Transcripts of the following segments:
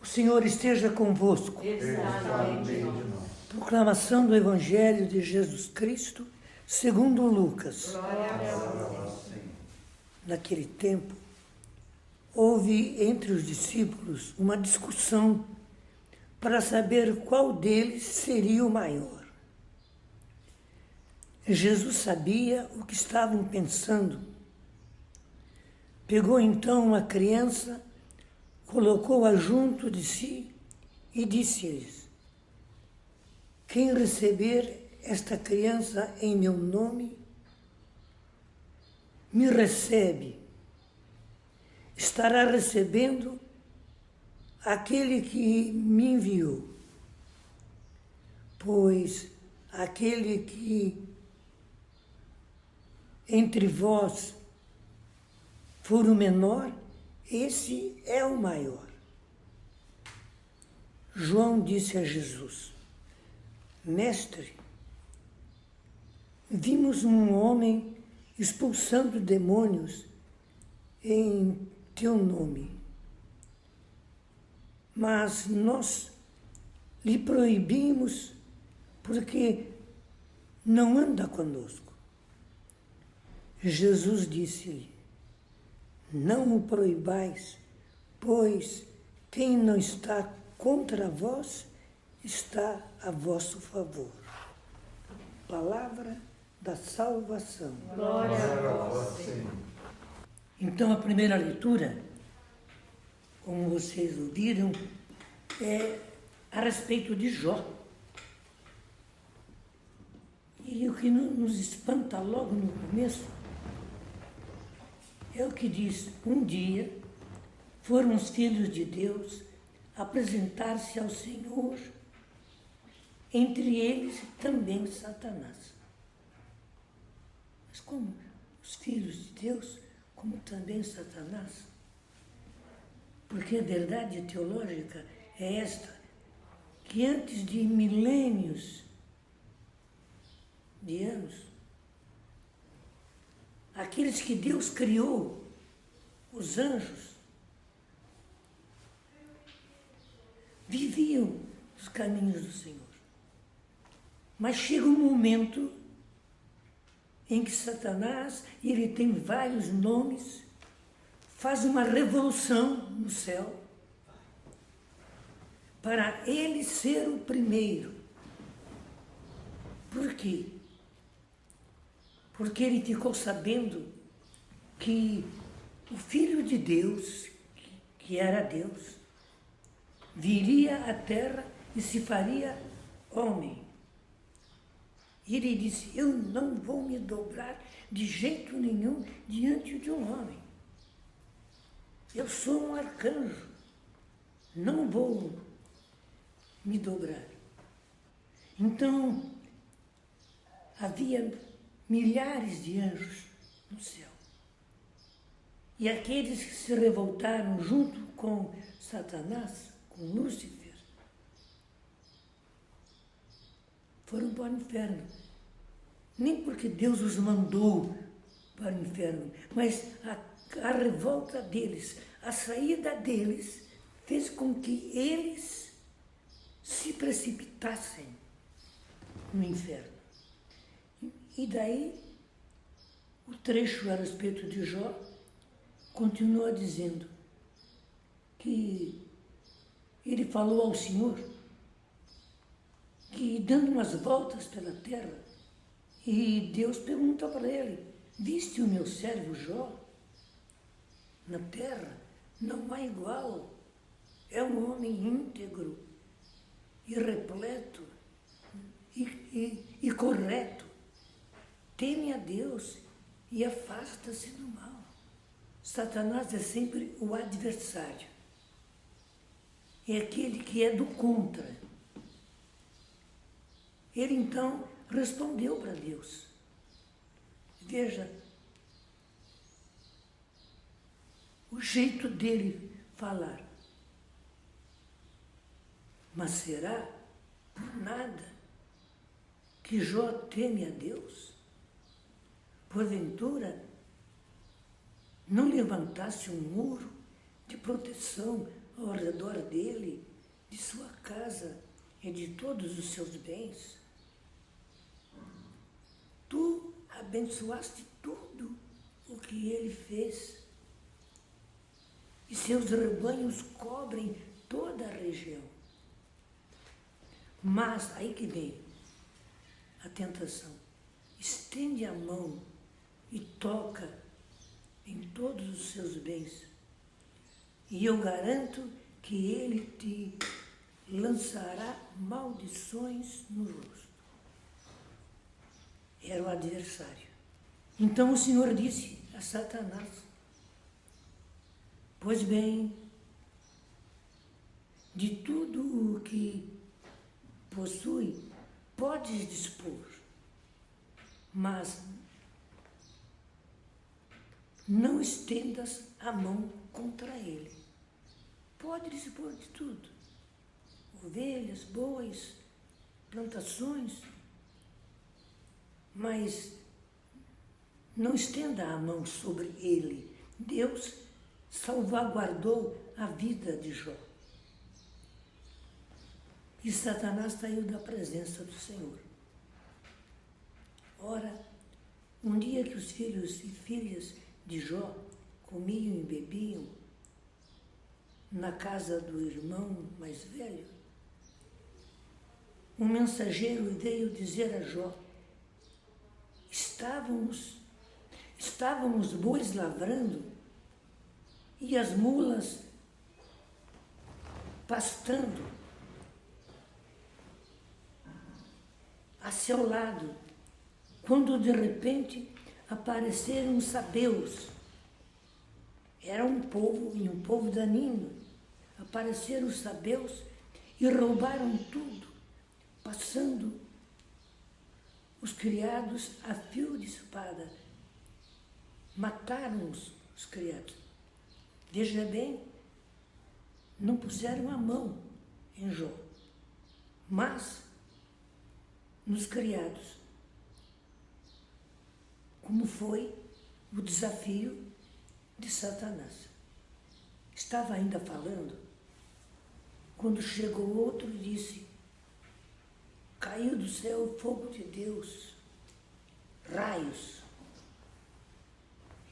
O Senhor esteja convosco. Proclamação do Evangelho de Jesus Cristo, segundo Lucas. Naquele tempo, houve entre os discípulos uma discussão para saber qual deles seria o maior. Jesus sabia o que estavam pensando. Pegou então uma criança, colocou-a junto de si e disse-lhes: quem receber esta criança em meu nome, me recebe. Estará recebendo aquele que me enviou. Pois aquele que entre vós for o menor, esse é o maior. João disse a Jesus: Mestre, vimos um homem expulsando demônios em teu nome, mas nós lhe proibimos porque não anda conosco. Jesus disse-lhe: não o proibais, pois quem não está contra vós está a vosso favor. Palavra da salvação. Glória a vós, Senhor. Então, a primeira leitura, como vocês ouviram, é a respeito de Jó. E o que nos espanta logo no começo é o que diz: um dia foram os filhos de Deus apresentar-se ao Senhor, entre eles também Satanás. Mas como os filhos de Deus, como também Satanás? Porque a verdade teológica é esta, que antes de milênios de anos, aqueles que Deus criou, os anjos, viviam os caminhos do Senhor. Mas chega um momento em que Satanás, e ele tem vários nomes, faz uma revolução no céu para ele ser o primeiro. Por quê? Porque ele ficou sabendo que o Filho de Deus, que era Deus, viria à terra e se faria homem. E ele disse: eu não vou me dobrar de jeito nenhum diante de um homem. Eu sou um arcanjo, não vou me dobrar. Então, havia milhares de anjos no céu. E aqueles que se revoltaram junto com Satanás, com Lúcifer, foram para o inferno. Nem porque Deus os mandou para o inferno, mas a revolta deles, a saída deles, fez com que eles se precipitassem no inferno. E daí, o trecho a respeito de Jó continua dizendo que ele falou ao Senhor que, dando umas voltas pela terra, e Deus pergunta para ele: viste o meu servo Jó? Na terra não há igual, é um homem íntegro e repleto e correto, teme a Deus e afasta-se do mal. Satanás é sempre o adversário, é aquele que é do contra. Ele então respondeu para Deus. Veja o jeito dele falar. Mas será por nada que Jó teme a Deus? Porventura, não levantasse um muro de proteção ao redor dele casa e de todos os seus bens. Tu abençoaste tudo o que ele fez, e seus rebanhos cobrem toda a região. Mas, aí que vem a tentação, estende a mão e toca em todos os seus bens, e eu garanto que ele te lançará maldições no rosto. Era o adversário. Então o Senhor disse a Satanás: pois bem, de tudo o que possui, podes dispor, mas não estendas a mão contra ele. Pode dispor de tudo: ovelhas, bois, plantações, mas não estenda a mão sobre ele. Deus salvaguardou a vida de Jó. E Satanás saiu da presença do Senhor. Ora, um dia que os filhos e filhas de Jó comiam e bebiam na casa do irmão mais velho, um mensageiro veio dizer a Jó: estávamos os bois lavrando e as mulas pastando a seu lado, quando de repente apareceram os sabeus. Era um povo daninho. Apareceram os sabeus e roubaram tudo, passando os criados a fio de espada. Mataram os criados. Veja bem, não puseram a mão em Jó, mas nos criados. Como foi o desafio de Satanás. Estava ainda falando, quando chegou outro e disse: caiu do céu o fogo de Deus, raios,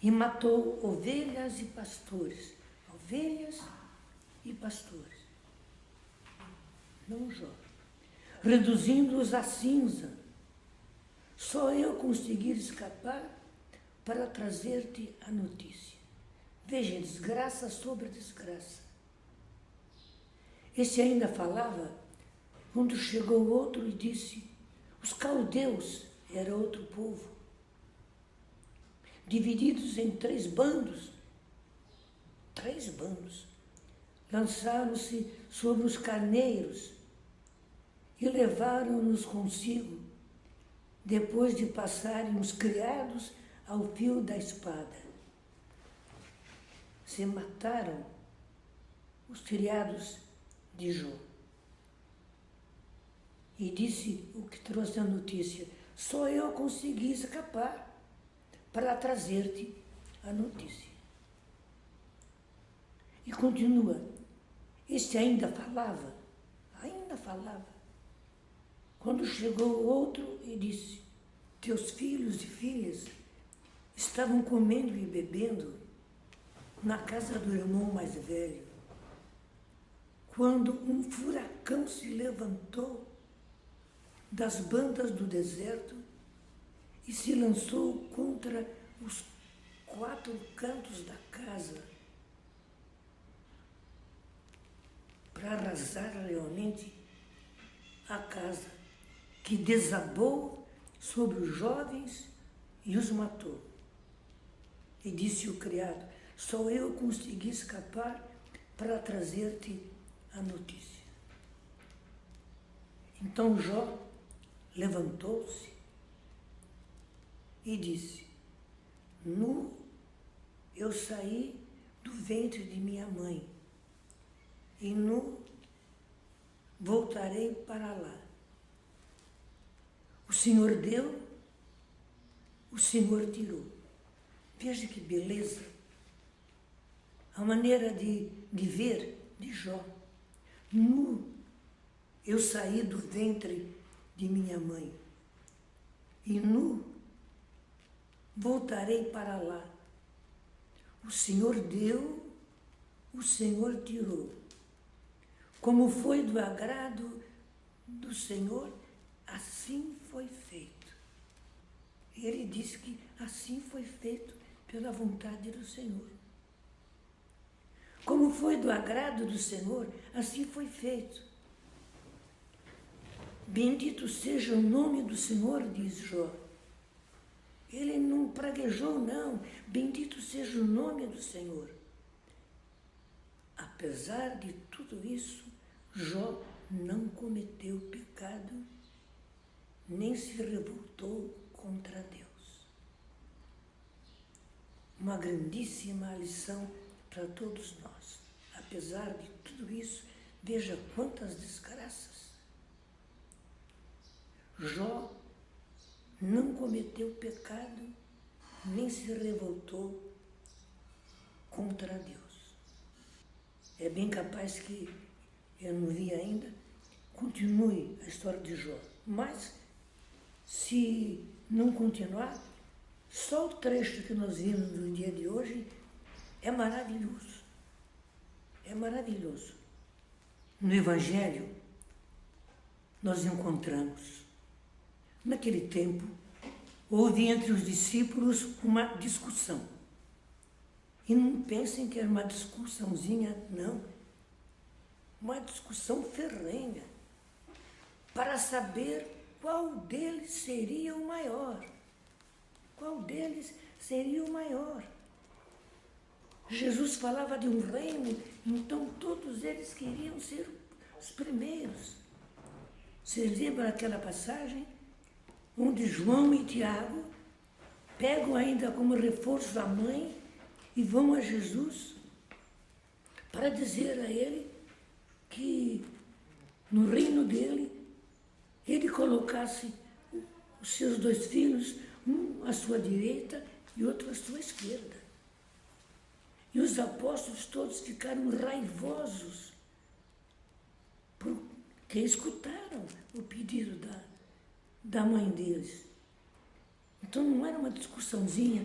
e matou ovelhas e pastores. Ovelhas e pastores. Não Jó. Reduzindo-os a cinza. Só eu consegui escapar para trazer-te a notícia. Veja, desgraça sobre desgraça. Esse ainda falava, quando chegou outro e disse: os caldeus era outro povo, divididos em 3 bandos. 3 bandos. Lançaram-se sobre os carneiros e levaram-nos consigo, depois de passarem os criados ao fio da espada. Se mataram os criados de Jó. E disse o que trouxe a notícia: só eu consegui escapar para trazer-te a notícia. E continua. Este ainda falava, quando chegou outro e disse: teus filhos e filhas estavam comendo e bebendo na casa do irmão mais velho, quando um furacão se levantou das bandas do deserto e se lançou contra os 4 cantos da casa para arrasar realmente a casa, que desabou sobre os jovens e os matou. E disse o criado: só eu consegui escapar para trazer-te a notícia. Então Jó levantou-se e disse: nu eu saí do ventre de minha mãe, e nu voltarei para lá. O Senhor deu, o Senhor tirou. Veja que beleza. A maneira de ver de Jó. Nu eu saí do ventre de minha mãe, e nu voltarei para lá. O Senhor deu, o Senhor tirou. Como foi do agrado do Senhor, assim foi feito. Ele disse que assim foi feito pela vontade do Senhor. Como foi do agrado do Senhor, assim foi feito. Bendito seja o nome do Senhor, diz Jó. Ele não praguejou, não. Bendito seja o nome do Senhor. Apesar de tudo isso, Jó não cometeu pecado, nem se revoltou contra Deus. Uma grandíssima lição para todos nós. Apesar de tudo isso, veja quantas desgraças. Jó não cometeu pecado, nem se revoltou contra Deus. É bem capaz que, eu não vi ainda, continue a história de Jó. Mas, se não continuar, só o trecho que nós vimos no dia de hoje é maravilhoso. É maravilhoso. No Evangelho, nós encontramos, naquele tempo, houve entre os discípulos uma discussão. E não pensem que era uma discussãozinha, não. Uma discussão ferrenha, para saber qual deles seria o maior. Qual deles seria o maior? Jesus falava de um reino, então todos eles queriam ser os primeiros. Vocês lembram aquela passagem onde João e Tiago pegam ainda como reforço a mãe e vão a Jesus para dizer a ele que no reino dele ele colocasse os seus 2 filhos, um à sua direita e outro à sua esquerda. E os apóstolos todos ficaram raivosos, porque escutaram o pedido da mãe deles. Então não era uma discussãozinha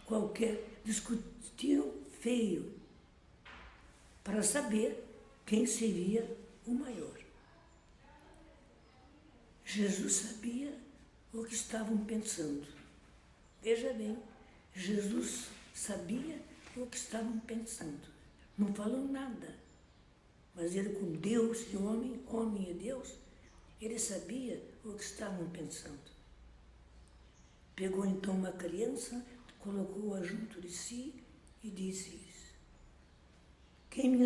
qualquer, discutiram feio, para saber quem seria o maior. Jesus sabia o que estavam pensando. Veja bem, Jesus sabia o que estavam pensando. Não falou nada. Mas ele, com Deus e homem, homem e Deus, ele sabia o que estavam pensando. Pegou então uma criança, colocou-a junto de si e disse-lhes: quem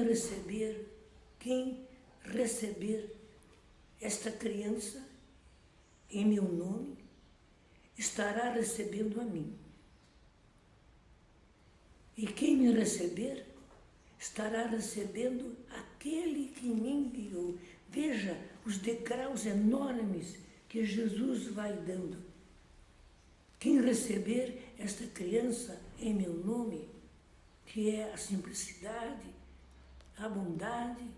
receber esta criança em meu nome, estará recebendo a mim. E quem me receber, estará recebendo aquele que me enviou. Veja os degraus enormes que Jesus vai dando. Quem receber esta criança em meu nome, que é a simplicidade, a bondade,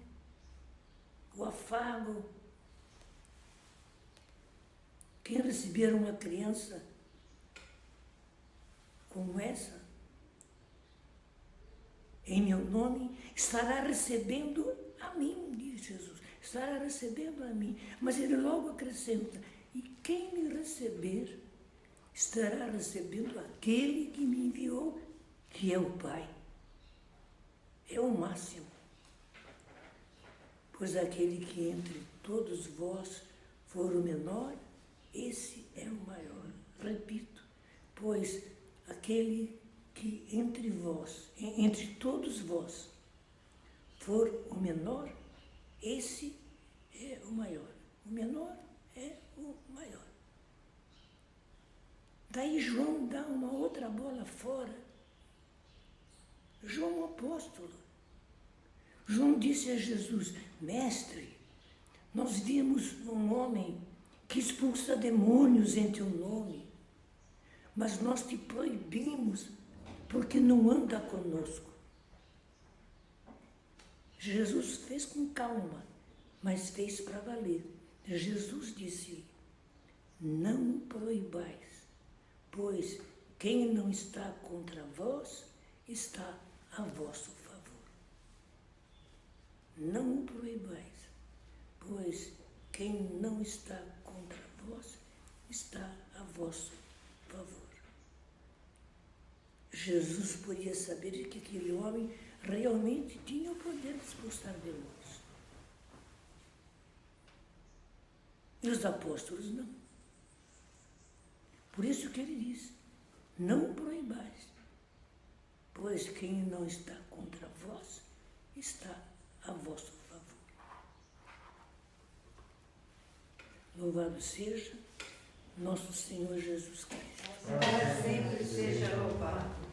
o afago. Quem receber uma criança como essa, em meu nome, estará recebendo a mim, diz Jesus. Estará recebendo a mim. Mas ele logo acrescenta: e quem me receber, estará recebendo aquele que me enviou, que é o Pai. É o máximo. Pois aquele que entre todos vós for o menor, esse é o maior. Repito, pois aquele que entre vós, entre todos vós, for o menor, esse é o maior. O menor é o maior. Daí João dá uma outra bola fora. João, o apóstolo. João disse a Jesus: mestre, nós vimos um homem que expulsa demônios em teu nome, mas nós te proibimos porque não anda conosco. Jesus fez com calma, mas fez para valer. Jesus disse: não o proibais, pois quem não está contra vós está a vosso favor. Não o proibais, pois quem não está contra vós está a vosso favor. Jesus podia saber que aquele homem realmente tinha o poder de expulsar demônios. E os apóstolos não. Por isso que ele diz: não o proibais, pois quem não está contra vós está a vosso favor. Louvado seja nosso Senhor Jesus Cristo. Para sempre seja louvado.